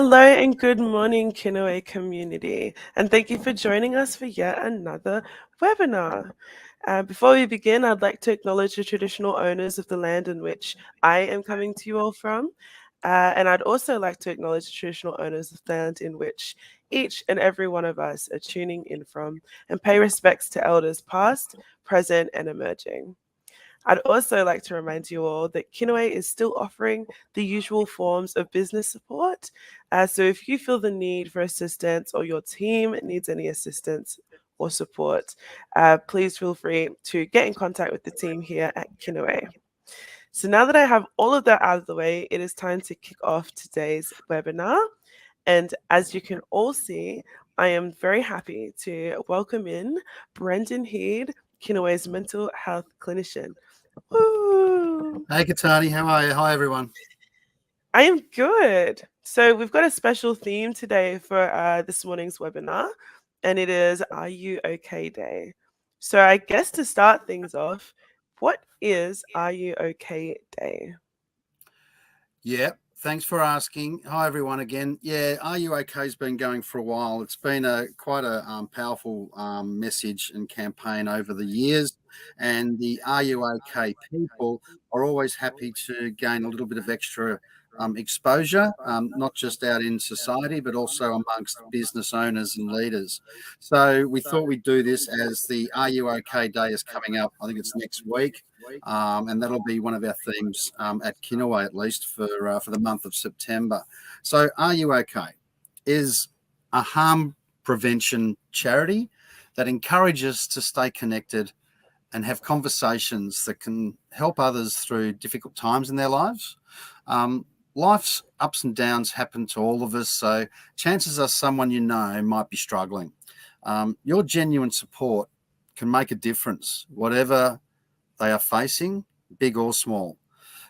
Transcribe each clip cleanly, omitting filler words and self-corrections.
Hello and good morning, Kinaway community, and thank you for joining us for yet another webinar. Before we begin, I'd like to acknowledge the traditional owners of the land in which I am coming to you all from, and I'd also like to acknowledge the traditional owners of the land in which each and every one of us are tuning in from, and pay respects to elders past, present, and emerging. I'd also like to remind you all that Kinaway is still offering the usual forms of business support. So if you feel the need for assistance or your team needs any assistance or support, please feel free to get in contact with the team here at Kinaway. So now that I have all of that out of the way, it is time to kick off today's webinar. And as you can all see, I am very happy to welcome in Brendan Hede, Kinaway's mental health clinician. Woo! Hey, Katani, how are you? Hi, everyone. I am good. So we've got a special theme today for this morning's webinar, and it is Are You OK Day? So I guess to start things off, what is Are You OK Day? Yeah, thanks for asking. Hi, everyone, again. Yeah, Are You OK has been going for a while. It's been quite a powerful message and campaign over the years, and the Are You OK people are always happy to gain a little bit of extra exposure, not just out in society, but also amongst business owners and leaders. So we thought we'd do this as the Are You OK Day is coming up. I think it's next week. And that'll be one of our themes at Kinaway, at least for the month of September. So, Are You OK? is a harm prevention charity that encourages to stay connected and have conversations that can help others through difficult times in their lives. Life's ups and downs happen to all of us, so chances are someone you know might be struggling. Your genuine support can make a difference, whatever they are facing, big or small.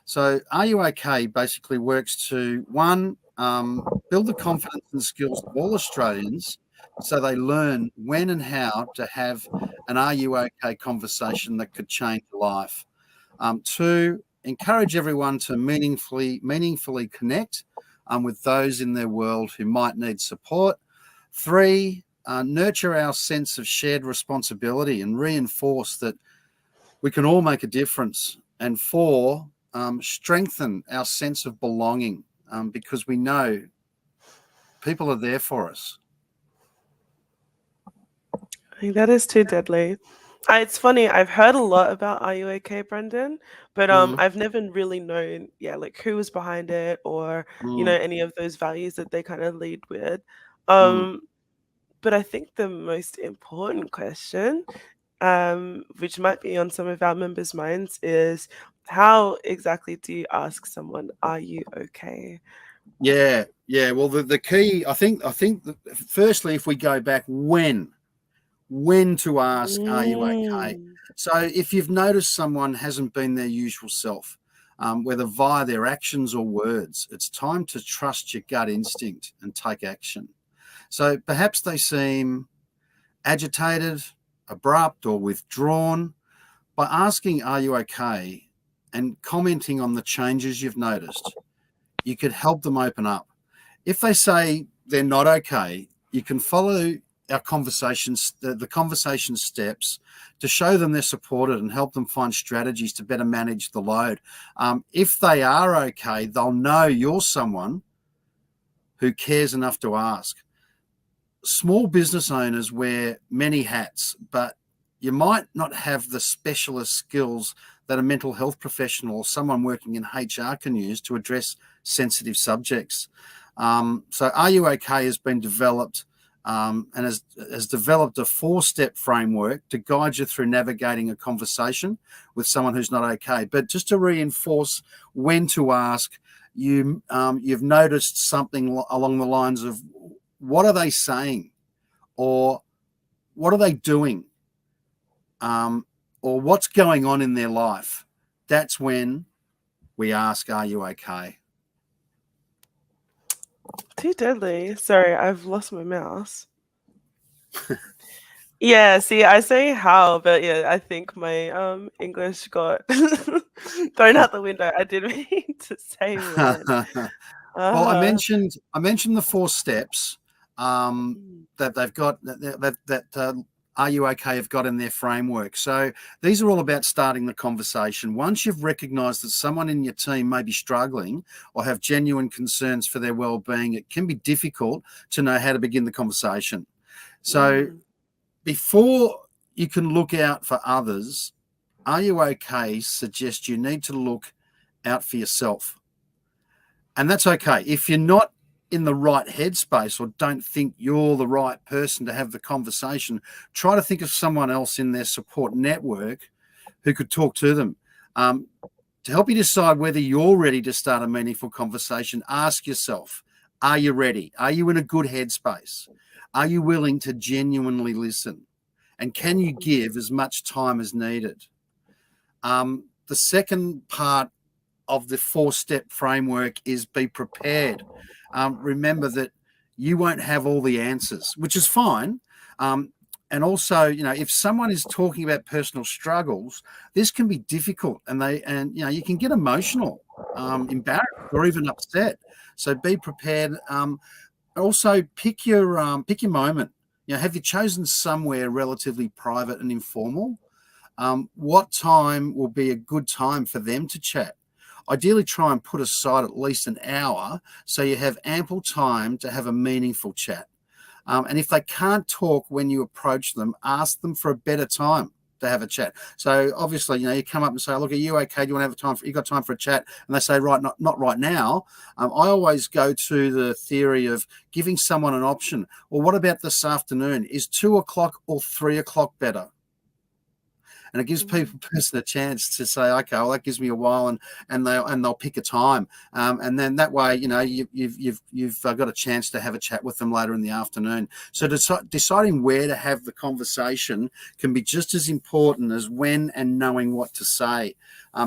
So Are You OK basically works to, one, build the confidence and skills of all Australians so they learn when and how to have an Are You OK conversation that could change life. Two, encourage everyone to meaningfully connect with those in their world who might need support. Three, nurture our sense of shared responsibility and reinforce that we can all make a difference. And four, strengthen our sense of belonging because we know people are there for us. I think that is too deadly. It's funny, I've heard a lot about Are You OK, Brendan? But I've never really known, like who was behind it or, any of those values that they kind of lead with. But I think the most important question, which might be on some of our members' minds, is how exactly do you ask someone, "Are you okay?" Yeah. Well, the key, I think, firstly, if we go back, when to ask, Are you okay? So if you've noticed someone hasn't been their usual self, whether via their actions or words, it's time to trust your gut instinct and take action. So perhaps they seem agitated, abrupt, or withdrawn. By asking, Are you okay? And commenting on the changes you've noticed, you could help them open up. If they say they're not okay, you can follow our conversations, the conversation steps, to show them they're supported and help them find strategies to better manage the load. If they are okay, they'll know you're someone who cares enough to ask. Small business owners wear many hats, but you might not have the specialist skills that a mental health professional or someone working in HR can use to address sensitive subjects. So Are You OK has been developed and has developed a 4-step framework to guide you through navigating a conversation with someone who's not okay. But just to reinforce when to ask, you've noticed something along the lines of, what are they saying, or what are they doing, or what's going on in their life? That's when we ask, Are you okay? Too deadly. Sorry, I've lost my mouse. Yeah, see, I say how, but yeah, I think my English got thrown out the window. I didn't mean to say when. Well, Uh-huh. I mentioned the 4 steps Mm. that they've got that Are You OK have got in their framework. So these are all about starting the conversation. Once you've recognised that someone in your team may be struggling or have genuine concerns for their well-being, it can be difficult to know how to begin the conversation. So Mm. before you can look out for others, Are You OK suggests you need to look out for yourself. And that's okay. If you're not in the right headspace or don't think you're the right person to have the conversation, try to think of someone else in their support network who could talk to them. To help you decide whether you're ready to start a meaningful conversation, ask yourself, are you ready? Are you in a good headspace? Are you willing to genuinely listen? And can you give as much time as needed? The second part of the 4-step framework is be prepared. Remember that you won't have all the answers, which is fine. And also, if someone is talking about personal struggles, this can be difficult, and you can get emotional, embarrassed, or even upset. So be prepared. Also, pick your moment. Have you chosen somewhere relatively private and informal? What time will be a good time for them to chat? Ideally, try and put aside at least an hour so you have ample time to have a meaningful chat. And if they can't talk when you approach them, ask them for a better time to have a chat. So obviously, you come up and say, look, are you okay? Do you want to have time? You got time for a chat? And they say, right, not right now. I always go to the theory of giving someone an option. Well, what about this afternoon? Is 2 o'clock or 3 o'clock better? And it gives person a chance to say, okay, well, that gives me a while, and they'll pick a time, and then that way, you've got a chance to have a chat with them later in the afternoon. So deciding where to have the conversation can be just as important as when and knowing what to say.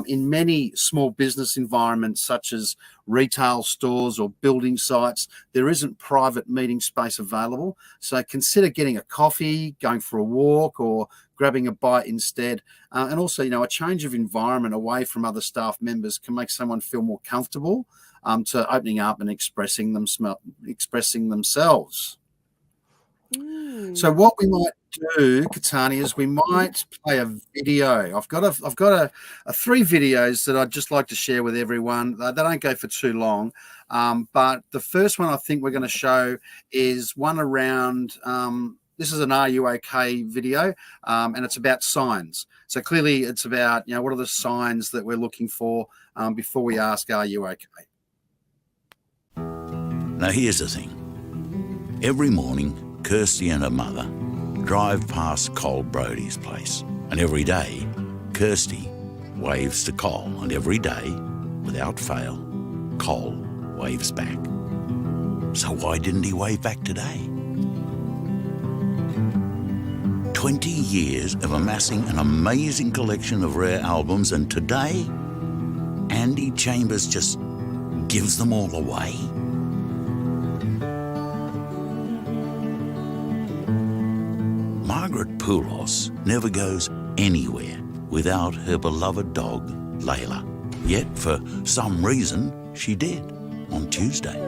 In many small business environments, such as retail stores or building sites, there isn't private meeting space available. So consider getting a coffee, going for a walk, or grabbing a bite instead. And also, a change of environment away from other staff members can make someone feel more comfortable to opening up and expressing themselves. So Mm. what we might do, Katani, is we might play a video. I've got a 3 videos that I'd just like to share with everyone. They don't go for too long, but the first one I think we're going to show is one around. This is an Are You OK video, and it's about signs. So clearly, it's about what are the signs that we're looking for before we ask, "Are you OK?" Now here's the thing. Every morning, Kirsty and her mother drive past Col Brody's place. And every day, Kirsty waves to Col. And every day, without fail, Col waves back. So why didn't he wave back today? 20 years of amassing an amazing collection of rare albums, and today, Andy Chambers just gives them all away? Margaret Poulos never goes anywhere without her beloved dog, Layla. Yet, for some reason, she did on Tuesday.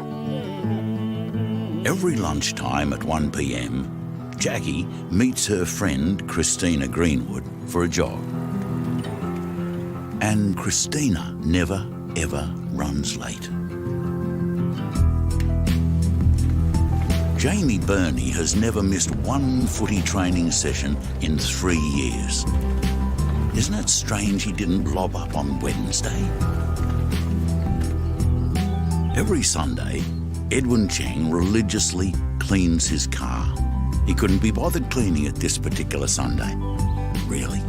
Every lunchtime at 1 p.m, Jackie meets her friend Christina Greenwood for a jog. And Christina never, ever runs late. Jamie Burney has never missed one footy training session in 3 years. Isn't it strange he didn't lob up on Wednesday? Every Sunday, Edwin Cheng religiously cleans his car. He couldn't be bothered cleaning it this particular Sunday. Really?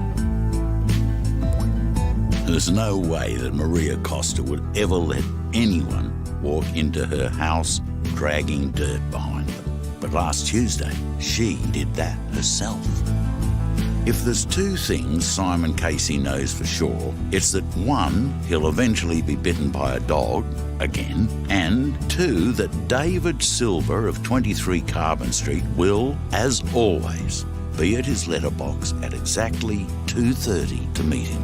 There's no way that Maria Costa would ever let anyone walk into her house dragging dirt behind them. But last Tuesday, she did that herself. If there's 2 things Simon Casey knows for sure, it's that 1, he'll eventually be bitten by a dog, again, and 2, that David Silver of 23 Carbon Street will, as always, be at his letterbox at exactly 2:30 to meet him.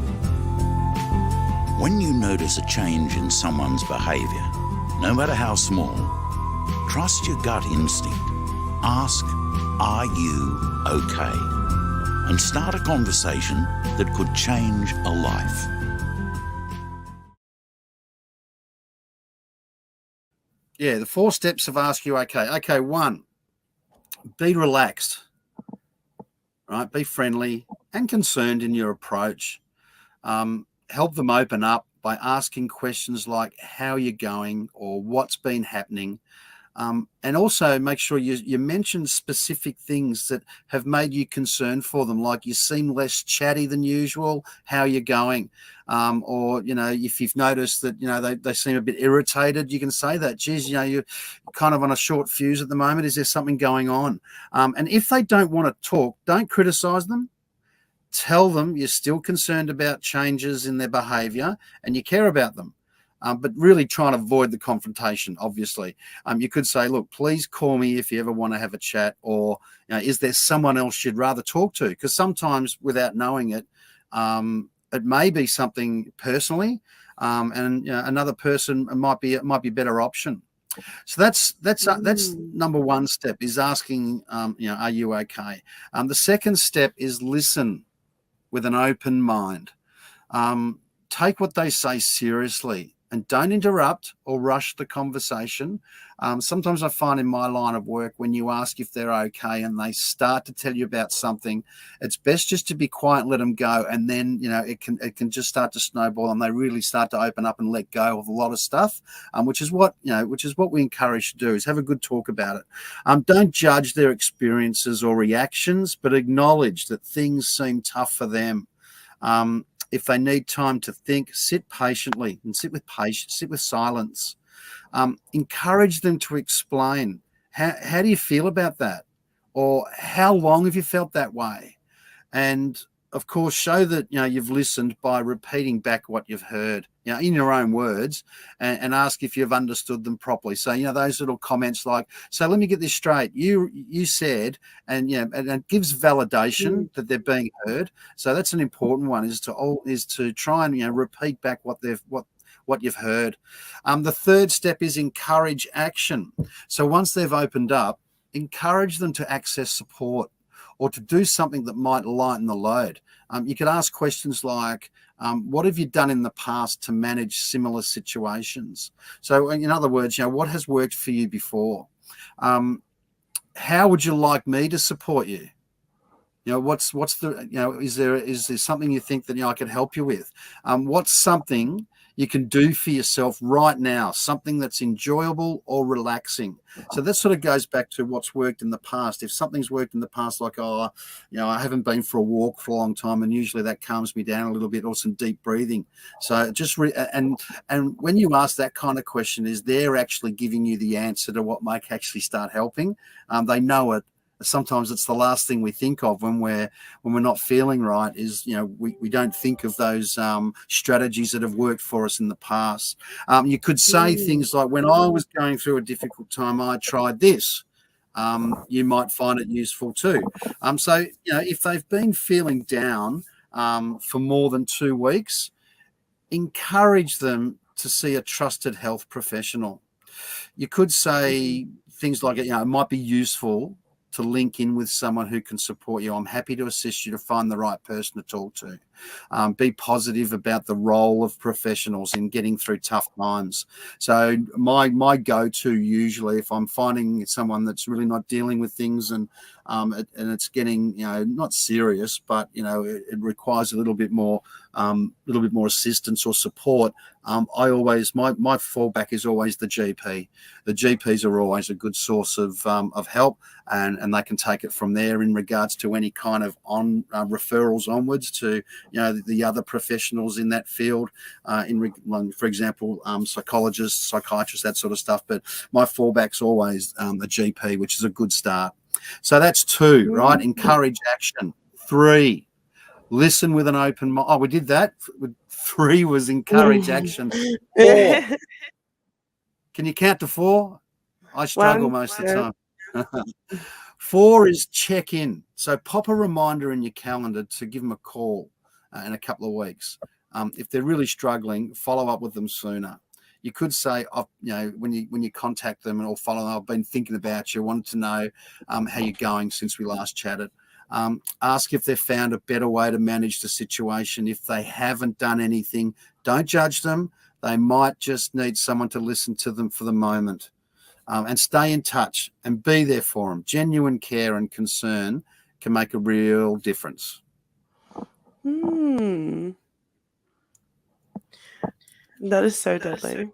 When you notice a change in someone's behaviour, no matter how small, trust your gut instinct. Ask, are you okay? And start a conversation that could change a life. Yeah, the 4 steps of Ask You Okay. Okay, 1, be relaxed, right? Be friendly and concerned in your approach. Help them open up by asking questions like how you're going or what's been happening. And also make sure you mention specific things that have made you concerned for them, like you seem less chatty than usual, how you're going. Or, if you've noticed that, they seem a bit irritated, you can say that, geez, you're kind of on a short fuse at the moment. Is there something going on? And if they don't want to talk, don't criticize them. Tell them you're still concerned about changes in their behavior and you care about them. But really try and avoid the confrontation, obviously. You could say, look, please call me if you ever want to have a chat, or is there someone else you'd rather talk to? Because sometimes without knowing it, it may be something personally, and another person might be a better option. So that's number 1 step, is asking, are you okay? The second step is listen with an open mind. Take what they say seriously and don't interrupt or rush the conversation. Sometimes I find in my line of work, when you ask if they're okay and they start to tell you about something, it's best just to be quiet and let them go. And then, it can just start to snowball and they really start to open up and let go of a lot of stuff, which is what we encourage to do, is have a good talk about it. Don't judge their experiences or reactions, but acknowledge that things seem tough for them. If they need time to think, sit patiently and sit with silence. Encourage them to explain, how do you feel about that? Or how long have you felt that way? And of course, show that you've listened by repeating back what you've heard, in your own words, and ask if you've understood them properly. So those little comments like, so let me get this straight. You said, and it gives validation that they're being heard. So that's an important one, is to try and repeat back what you've heard. The third step is encourage action. So once they've opened up, encourage them to access support or to do something that might lighten the load. You could ask questions like, what have you done in the past to manage similar situations? So in other words, what has worked for you before? How would you like me to support you? What's the, is there something you think that I could help you with? What's something you can do for yourself right now, something that's enjoyable or relaxing? So that sort of goes back to what's worked in the past. If something's worked in the past, like, I haven't been for a walk for a long time, and usually that calms me down a little bit, or some deep breathing. So just and when you ask that kind of question, is they're actually giving you the answer to what might actually start helping. They know it. Sometimes it's the last thing we think of when we're not feeling right, is we don't think of those strategies that have worked for us in the past. You could say things like, when I was going through a difficult time, I tried this. You might find it useful too. So if they've been feeling down for more than 2 weeks, encourage them to see a trusted health professional. You could say things like, it might be useful to link in with someone who can support you. I'm happy to assist you to find the right person to talk to. Be positive about the role of professionals in getting through tough times. So my go-to, usually, if I'm finding someone that's really not dealing with things and it's getting not serious, but it requires a little bit more assistance or support, my fallback is always the GP. The GPs are always a good source of help, and they can take it from there in regards to any kind of referrals onwards to the other professionals in that field, for example, psychologists, psychiatrists, that sort of stuff. But my fallback's always the GP, which is a good start. So that's 2, right? Encourage action. 3, listen with an open mind. Oh, we did that. 3 was encourage action. 4. Can you count to 4? I struggle most of the time. 4 is check in. So pop a reminder in your calendar to give them a call in a couple of weeks. If they're really struggling, follow up with them sooner. You could say, when you contact them or follow them, I've been thinking about you, wanted to know how you're going since we last chatted. Ask if they've found a better way to manage the situation. If they haven't done anything, don't judge them. They might just need someone to listen to them for the moment. And stay in touch and be there for them. Genuine care and concern can make a real difference. That is so deadly.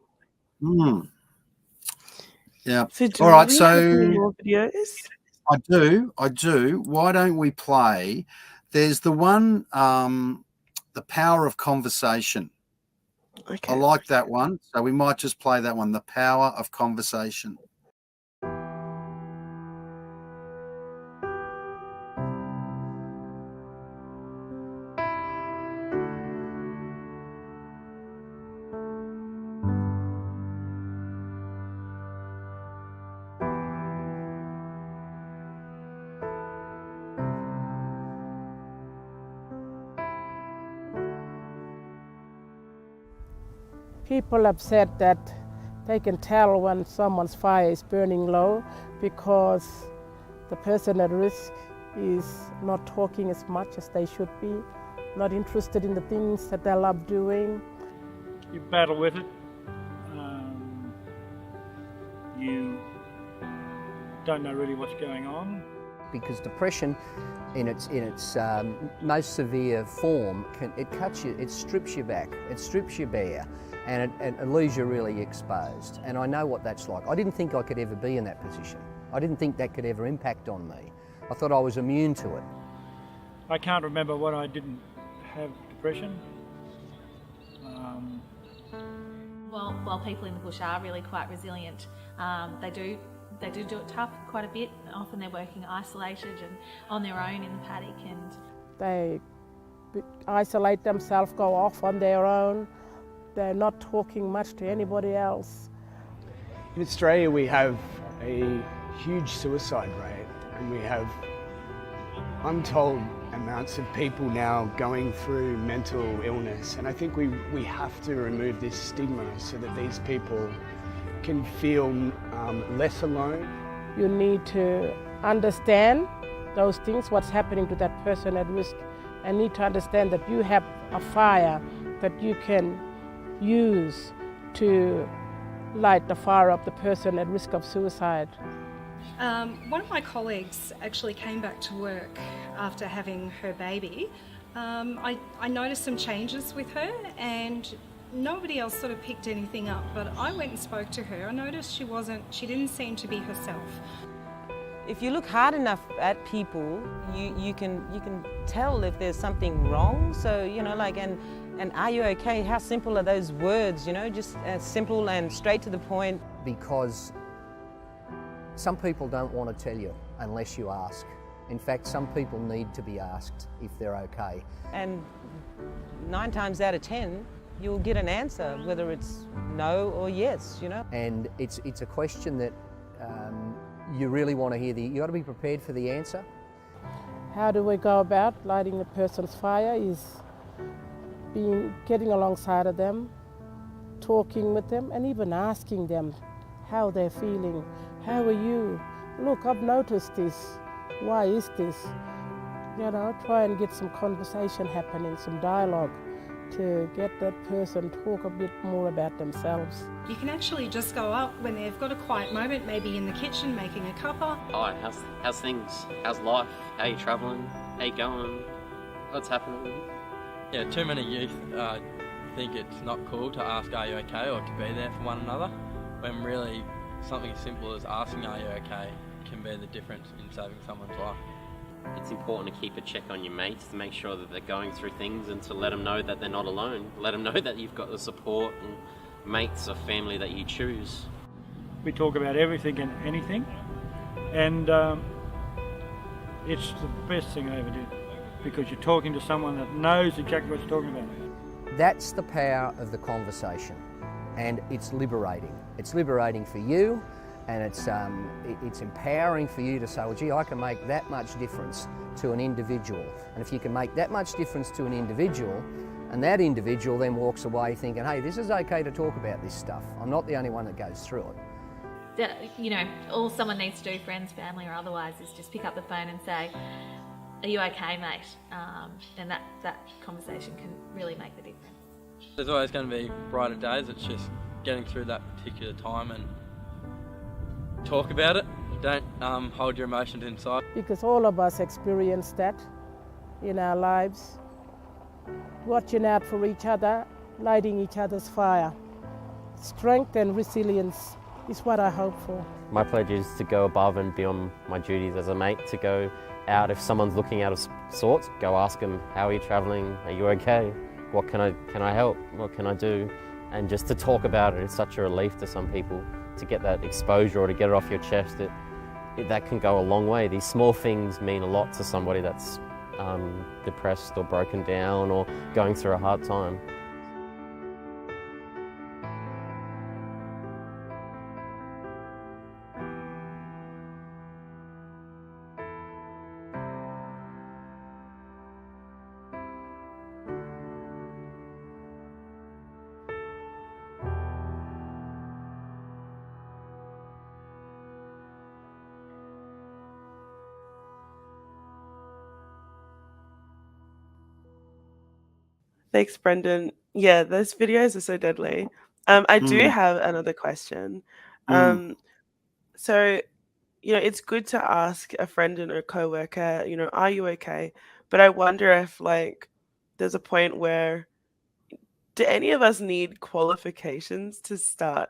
Yeah. So do All right. we So have any more videos? I do. Why don't we play? There's the one, The Power of Conversation. Okay. I like that one. So we might just play that one, The Power of Conversation. People have said that they can tell when someone's fire is burning low because the person at risk is not talking as much as they should be, not interested in the things that they love doing. You battle with it. You don't know really what's going on. Because depression, in its most severe form, it cuts you, it strips you back, it strips you bare, and it leaves you really exposed. And I know what that's like. I didn't think I could ever be in that position. I didn't think that could ever impact on me. I thought I was immune to it. I can't remember when I didn't have depression. While people in the bush are really quite resilient, they do it tough quite a bit. Often they're working isolated and on their own in the paddock, and they isolate themselves, go off on their own. They're not talking much to anybody else. In Australia we have a huge suicide rate, and we have untold amounts of people now going through mental illness, and I think we have to remove this stigma so that these people can feel less alone. You need to understand those things, what's happening to that person at risk, and need to understand that you have a fire that you can use to light the fire of the person at risk of suicide. One of my colleagues actually came back to work after having her baby. I noticed some changes with her, and nobody else sort of picked anything up, but I went and spoke to her. I noticed she didn't seem to be herself. If you look hard enough at people, you can tell if there's something wrong. So, and are you okay? How simple are those words, just simple and straight to the point. Because some people don't want to tell you unless you ask. In fact, some people need to be asked if they're okay. And 9 times out of 10, you'll get an answer, whether it's no or yes, And it's a question that you really want to hear. You got to be prepared for the answer. How do we go about lighting a person's fire is getting alongside of them, talking with them, and even asking them how they're feeling. How are you? Look, I've noticed this. Why is this? Try and get some conversation happening, some dialogue, to get that person talk a bit more about themselves. You can actually just go up when they've got a quiet moment, maybe in the kitchen making a cuppa. Hi, how's things? How's life? How you travelling? How you going? What's happening? Yeah, too many youth think it's not cool to ask are you okay or to be there for one another, when really something as simple as asking are you okay can be the difference in saving someone's life. It's important to keep a check on your mates, to make sure that they're going through things and to let them know that they're not alone. Let them know that you've got the support and mates or family that you choose. We talk about everything and anything, and it's the best thing I ever did, because you're talking to someone that knows exactly what you're talking about. That's the power of the conversation, and it's liberating. It's liberating for you, and it's empowering for you to say, well, gee, I can make that much difference to an individual. And if you can make that much difference to an individual, And that individual then walks away thinking, hey, this is okay to talk about this stuff. I'm not the only one that goes through it. You know, all someone needs to do, friends, family or otherwise, is just pick up the phone and say, are you okay, mate? And that conversation can really make the difference. There's always going to be brighter days. It's just getting through that particular time and talk about it. Don't hold your emotions inside. Because all of us experience that in our lives. Watching out for each other, lighting each other's fire. Strength and resilience is what I hope for. My pledge is to go above and beyond my duties as a mate, to go out if someone's looking out of sorts, go ask them, how are you travelling, are you okay, what can I help, what can I do, and just to talk about it is such a relief to some people, to get that exposure or to get it off your chest. That can go a long way. These small things mean a lot to somebody that's depressed or broken down or going through a hard time. Thanks, Brendan. Yeah, those videos are so deadly. I do have another question. So, it's good to ask a friend and a coworker, are you okay? But I wonder if, like, there's a point where, do any of us need qualifications to start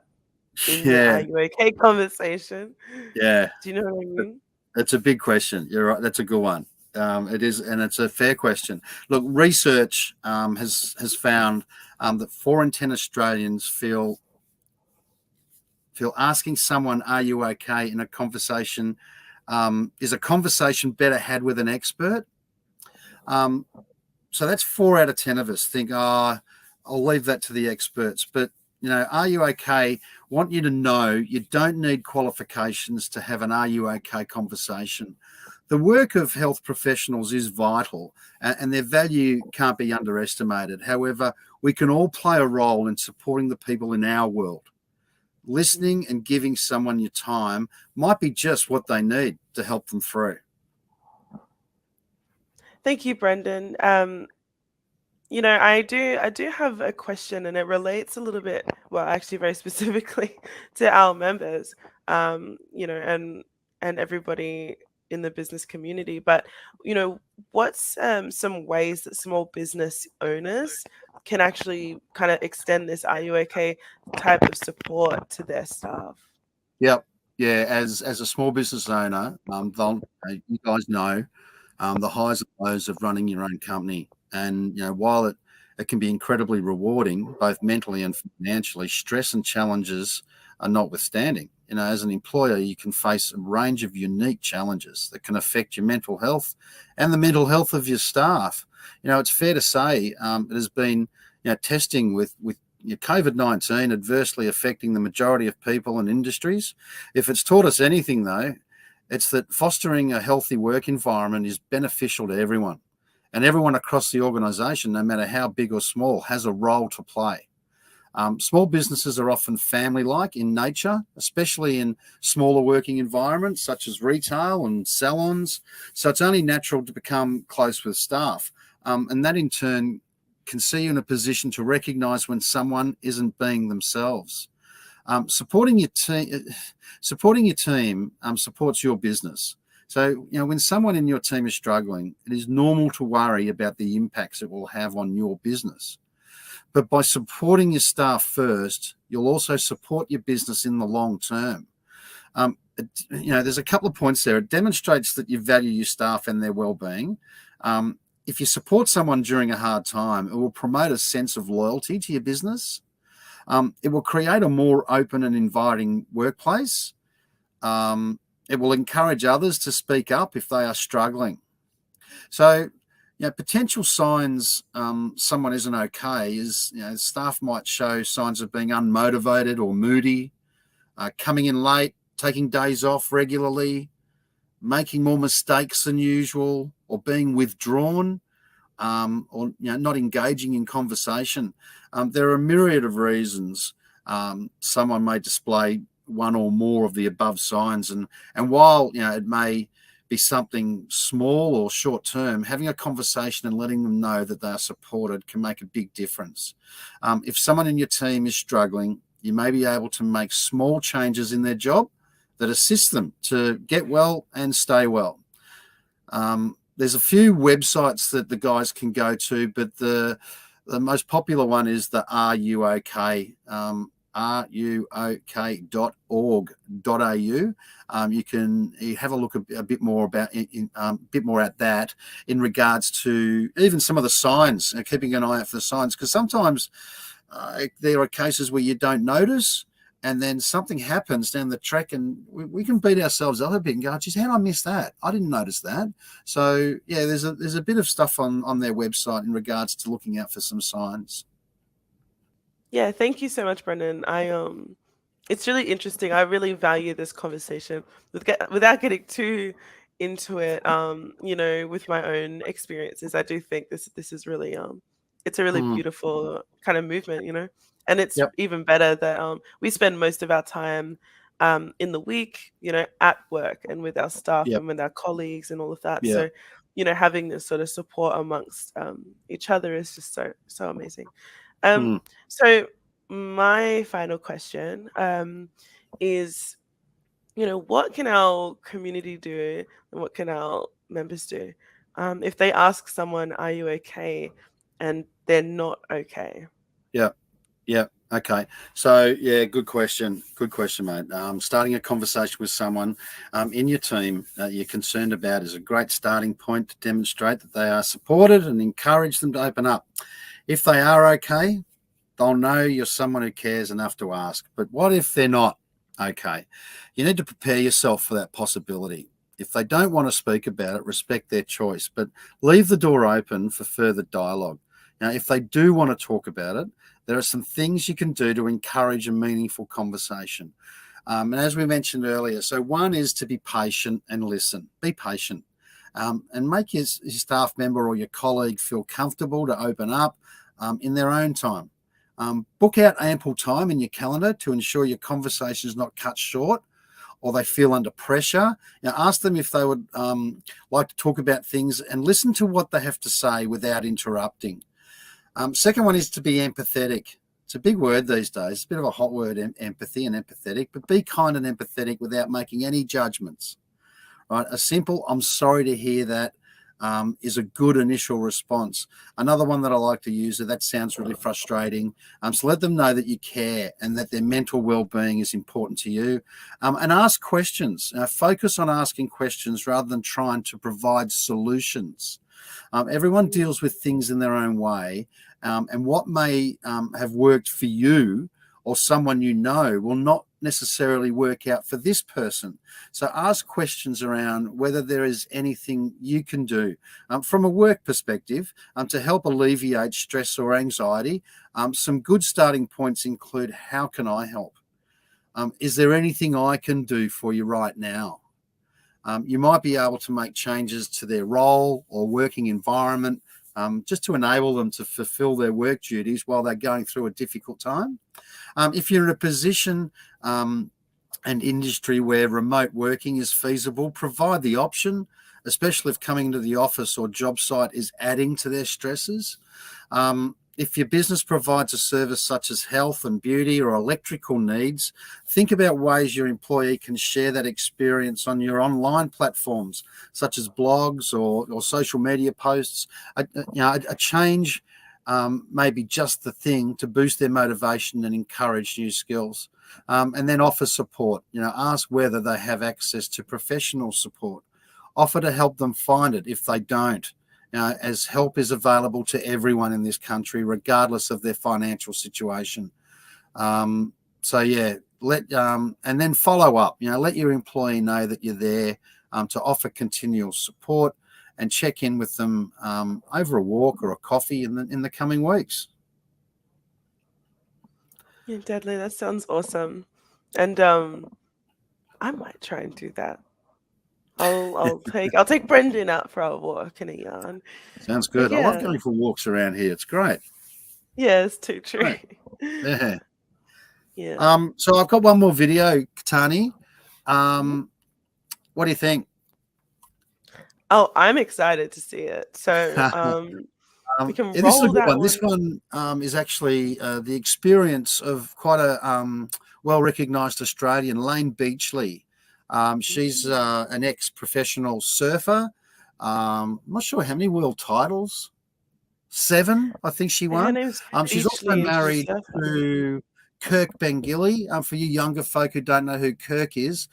in the are Yeah, you okay conversation? yeah. Do you know what I mean? That's a big question. You're right. That's a good one. It is, and it's a fair question. Look, research has found that 4 in 10 Australians feel asking someone, "Are you okay?" in a conversation is a conversation better had with an expert. So that's 4 out of 10 of us think, "Oh, I'll leave that to the experts." But are you okay? Want you to know you don't need qualifications to have an "Are you okay?" conversation. The work of health professionals is vital and their value can't be underestimated. However, we can all play a role in supporting the people in our world. Listening and giving someone your time might be just what they need to help them through. Thank you, Brendan. I do have a question, and it relates a little bit, well, actually very specifically to our members, and everybody in the business community. But, what's some ways that small business owners can actually kind of extend this "Are you okay?" type of support to their staff? Yep. Yeah. As a small business owner, you guys know the highs and lows of running your own company. And, while it can be incredibly rewarding, both mentally and financially, stress and challenges are notwithstanding. As an employer, you can face a range of unique challenges that can affect your mental health and the mental health of your staff. It's fair to say it has been, testing with COVID-19 adversely affecting the majority of people and industries. If it's taught us anything, though, it's that fostering a healthy work environment is beneficial to everyone. And everyone across the organisation, no matter how big or small, has a role to play. Small businesses are often family-like in nature, especially in smaller working environments such as retail and salons. So it's only natural to become close with staff. And that in turn can see you in a position to recognise when someone isn't being themselves. Supporting your team supports your business. So, when someone in your team is struggling, it is normal to worry about the impacts it will have on your business. But by supporting your staff first, you'll also support your business in the long term. There's a couple of points there. It demonstrates that you value your staff and their well-being. If you support someone during a hard time, it will promote a sense of loyalty to your business. It will create a more open and inviting workplace. It will encourage others to speak up if they are struggling. So, potential signs someone isn't okay is, staff might show signs of being unmotivated or moody, coming in late, taking days off regularly, making more mistakes than usual, or being withdrawn, or not engaging in conversation. There are a myriad of reasons someone may display one or more of the above signs, and while it may be something small or short term, having a conversation and letting them know that they are supported can make a big difference. If someone in your team is struggling, you may be able to make small changes in their job that assist them to get well and stay well. There's a few websites that the guys can go to, but the most popular one is the Are You OK? ruok.org.au. You have a look a bit more about bit more at that in regards to even some of the signs, keeping an eye out for the signs, because sometimes there are cases where you don't notice, and then something happens down the track, and we can beat ourselves up a bit and go, geez, how did I miss that? I didn't notice that. So yeah, there's a bit of stuff on their website in regards to looking out for some signs. Yeah, thank you so much, Brendan. It's really interesting. I really value this conversation without getting too into it. With my own experiences, I do think this is really it's a really beautiful kind of movement, and it's Yep. even better that we spend most of our time in the week, at work and with our staff Yep. and with our colleagues and all of that. Yeah. So, having this sort of support amongst each other is just so amazing. So my final question is, what can our community do and what can our members do if they ask someone, "Are you okay?" and they're not okay? Yeah. Okay. So yeah, good question, mate. Starting a conversation with someone in your team that you're concerned about is a great starting point to demonstrate that they are supported and encourage them to open up. If they are okay, they'll know you're someone who cares enough to ask. But what if they're not okay? You need to prepare yourself for that possibility. If they don't want to speak about it, respect their choice, but leave the door open for further dialogue. Now, if they do want to talk about it, there are some things you can do to encourage a meaningful conversation. And as we mentioned earlier, so one is to be patient and listen. Be patient and make your staff member or your colleague feel comfortable to open up in their own time. Book out ample time in your calendar to ensure your conversation is not cut short or they feel under pressure. Ask them if they would like to talk about things and listen to what they have to say without interrupting. Second one is to be empathetic. It's a big word these days. It's a bit of a hot word, empathy and empathetic, but be kind and empathetic without making any judgments. Right? A simple, "I'm sorry to hear that," is a good initial response. Another one that I like to use, that sounds really frustrating. So let them know that you care and that their mental well-being is important to you. And ask questions. Focus on asking questions rather than trying to provide solutions. Everyone deals with things in their own way, and what may have worked for you or someone you know will not necessarily work out for this person. So ask questions around whether there is anything you can do from a work perspective to help alleviate stress or anxiety. Some good starting points include, how can I help? Is there anything I can do for you right now? You might be able to make changes to their role or working environment just to enable them to fulfill their work duties while they're going through a difficult time. If you're in a position and industry where remote working is feasible, provide the option, especially if coming to the office or job site is adding to their stresses. If your business provides a service such as health and beauty or electrical needs, think about ways your employee can share that experience on your online platforms, such as blogs or social media posts. A change may be just the thing to boost their motivation and encourage new skills. And then offer support. Ask whether they have access to professional support. Offer to help them find it if they don't. As help is available to everyone in this country, regardless of their financial situation. And then follow up. Let your employee know that you're there to offer continual support, and check in with them over a walk or a coffee in the coming weeks. Yeah, deadly. That sounds awesome, and I might try and do that. I'll take Brendan out for a walk and a yarn. Sounds But good. I love yeah, going for walks around here. It's great. yeah, it's too true. Great. Yeah. Yeah. So I've got one more video, Katani. What do you think? Oh, I'm excited to see it. So we can Yeah, this is a roll good that one. This one is actually the experience of quite a well-recognised Australian, Lane Beachley. She's an ex-professional surfer. I'm not sure how many world titles. 7, I think she Her won. name's She's also Beachley and she's married to Kirk Bengilly. For you younger folk who don't know who Kirk is,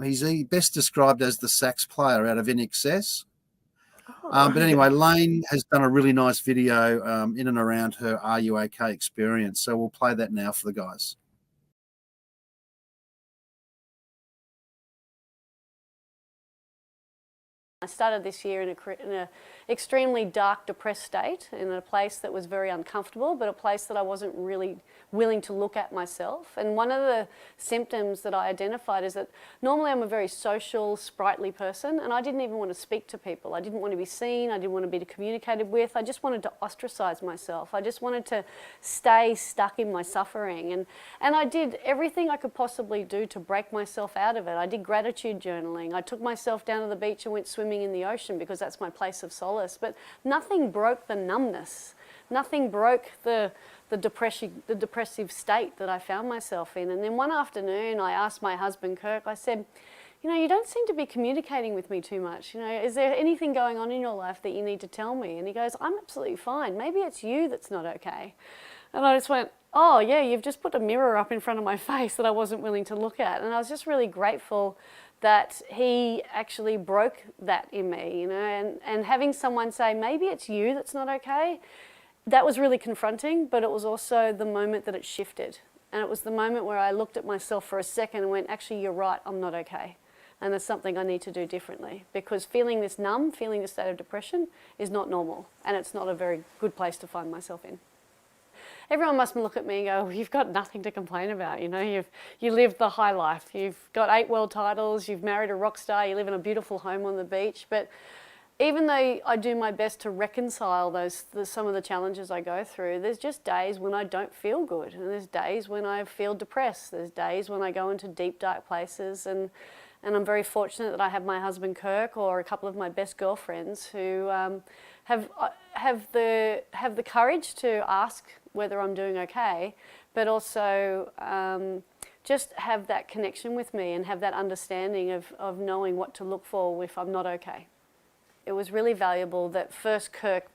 he's best described as the sax player out of INXS. But anyway, Lane has done a really nice video in and around her Are You OK experience. So we'll play that now for the guys. I started this year in a extremely dark, depressed state, in a place that was very uncomfortable, but a place that I wasn't really willing to look at myself. And one of the symptoms that I identified is that normally I'm a very social, sprightly person, and I didn't even want to speak to people. I didn't want to be seen. I didn't want to be communicated with. I just wanted to ostracize myself. I just wanted to stay stuck in my suffering. And I did everything I could possibly do to break myself out of it. I did gratitude journaling. I took myself down to the beach and went swimming in the ocean because that's my place of solace. But nothing broke the numbness. Nothing broke the depressive state that I found myself in. And then one afternoon I asked my husband Kirk, I said, you know, you don't seem to be communicating with me too much. You know, is there anything going on in your life that you need to tell me? And he goes, I'm absolutely fine. Maybe it's you that's not okay. And I just went, oh yeah, you've just put a mirror up in front of my face that I wasn't willing to look at. And I was just really grateful that he actually broke that in me, you know, and having someone say, maybe it's you that's not okay, that was really confronting, but it was also the moment that it shifted. And it was the moment where I looked at myself for a second and went, actually, you're right, I'm not okay. And there's something I need to do differently, because feeling this numb, feeling this state of depression is not normal, and it's not a very good place to find myself in. Everyone must look at me and go, well, you've got nothing to complain about, you know, you lived the high life, you've got 8 world titles, you've married a rock star, you live in a beautiful home on the beach. But even though I do my best to reconcile some of the challenges I go through, there's just days when I don't feel good, and there's days when I feel depressed, there's days when I go into deep, dark places, and I'm very fortunate that I have my husband Kirk or a couple of my best girlfriends who have the courage to ask whether I'm doing okay, but also just have that connection with me and have that understanding of knowing what to look for if I'm not okay. It was really valuable that first Kirk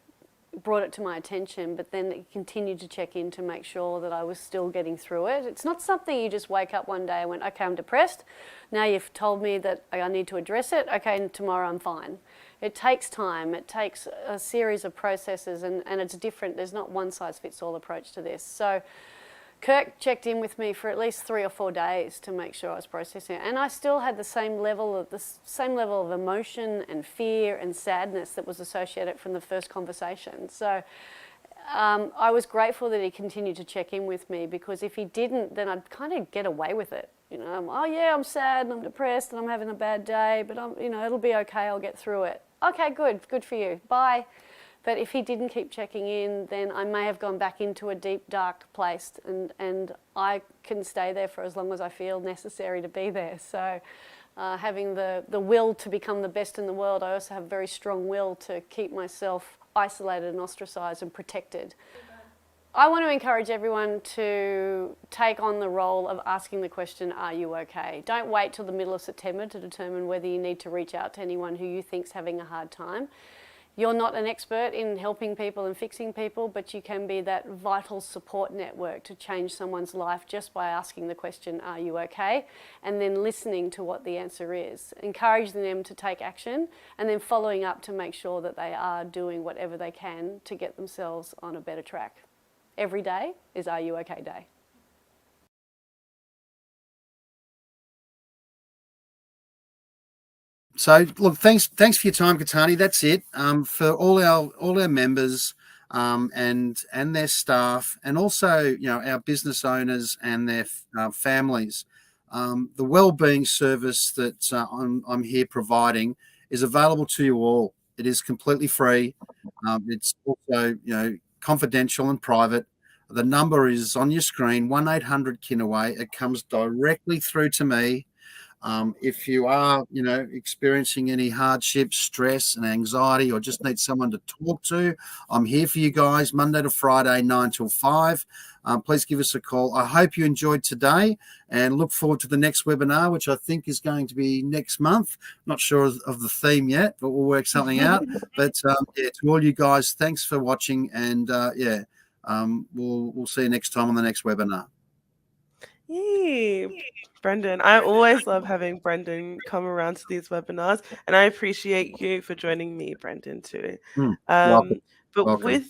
brought it to my attention, but then it continued to check in to make sure that I was still getting through it. It's not something you just wake up one day and went, okay, I'm depressed. Now you've told me that I need to address it. Okay, and tomorrow I'm fine. It takes time. It takes a series of processes, and it's different. There's not one size fits all approach to this. So Kirk checked in with me for at least 3 or 4 days to make sure I was processing it, and I still had the same level of emotion and fear and sadness that was associated from the first conversation. So I was grateful that he continued to check in with me, because if he didn't, then I'd kind of get away with it. You know, oh yeah, I'm sad and I'm depressed and I'm having a bad day, but it'll be okay. I'll get through it. Okay, good for you. Bye. But if he didn't keep checking in, then I may have gone back into a deep, dark place, and I can stay there for as long as I feel necessary to be there. So having the will to become the best in the world, I also have very strong will to keep myself isolated and ostracised and protected. I want to encourage everyone to take on the role of asking the question, are you okay? Don't wait till the middle of September to determine whether you need to reach out to anyone who you think's having a hard time. You're not an expert in helping people and fixing people, but you can be that vital support network to change someone's life just by asking the question, are you okay? And then listening to what the answer is. Encouraging them to take action, and then following up to make sure that they are doing whatever they can to get themselves on a better track. Every day is Are You OK Day. So look, thanks for your time, Katani. That's it. For all our members and their staff, and also our business owners and their families. The wellbeing service that I'm here providing is available to you all. It is completely free. It's also, confidential and private. The number is on your screen, 1-800 Kinaway. It comes directly through to me. If you are, experiencing any hardship, stress and anxiety, or just need someone to talk to, I'm here for you guys Monday to Friday, 9 till 5. Please give us a call. I hope you enjoyed today and look forward to the next webinar, which I think is going to be next month. Not sure of the theme yet, but we'll work something out. But to all you guys, thanks for watching. And we'll see you next time on the next webinar. Yay, Brendan. I always love having Brendan come around to these webinars, and I appreciate you for joining me, Brendan, too. Welcome. But Welcome.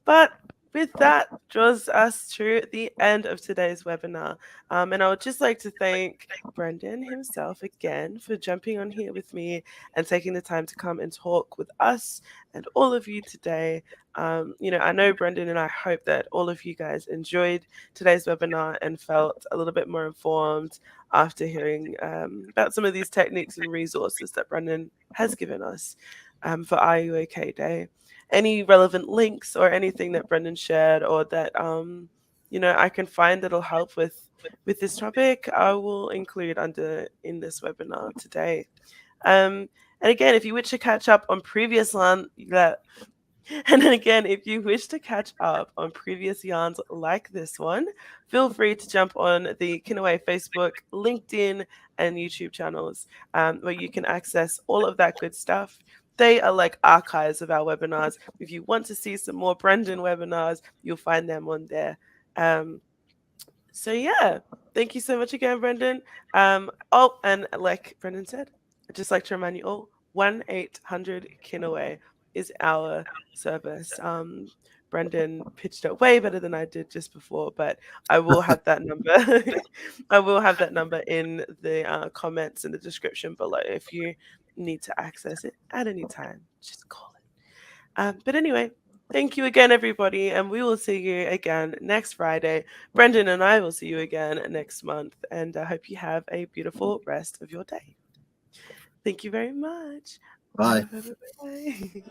But with that draws us to the end of today's webinar. And I would just like to thank Brendan himself again for jumping on here with me and taking the time to come and talk with us and all of you today. I know Brendan and I hope that all of you guys enjoyed today's webinar and felt a little bit more informed after hearing about some of these techniques and resources that Brendan has given us for Are You OK Day. Any relevant links or anything that Brendan shared or that I can find that'll help with this topic, I will include in this webinar today. And again, if you wish to catch up on previous if you wish to catch up on previous yarns like this one, feel free to jump on the Kinaway Facebook, LinkedIn, and YouTube channels, where you can access all of that good stuff. They are like archives of our webinars. If you want to see some more Brendan webinars, you'll find them on there. So yeah, thank you so much again, Brendan. And like Brendan said, I'd just like to remind you all, 1-800 Kinaway is our service. Brendan pitched it way better than I did just before, but I will have that number. I will have that number in the comments in the description below if you need to access it at any time. Just call it. But anyway, thank you again, everybody, and we will see you again next Friday. Brendan and I will see you again next month, and I hope you have a beautiful rest of your day. Thank you very much. Bye. Bye.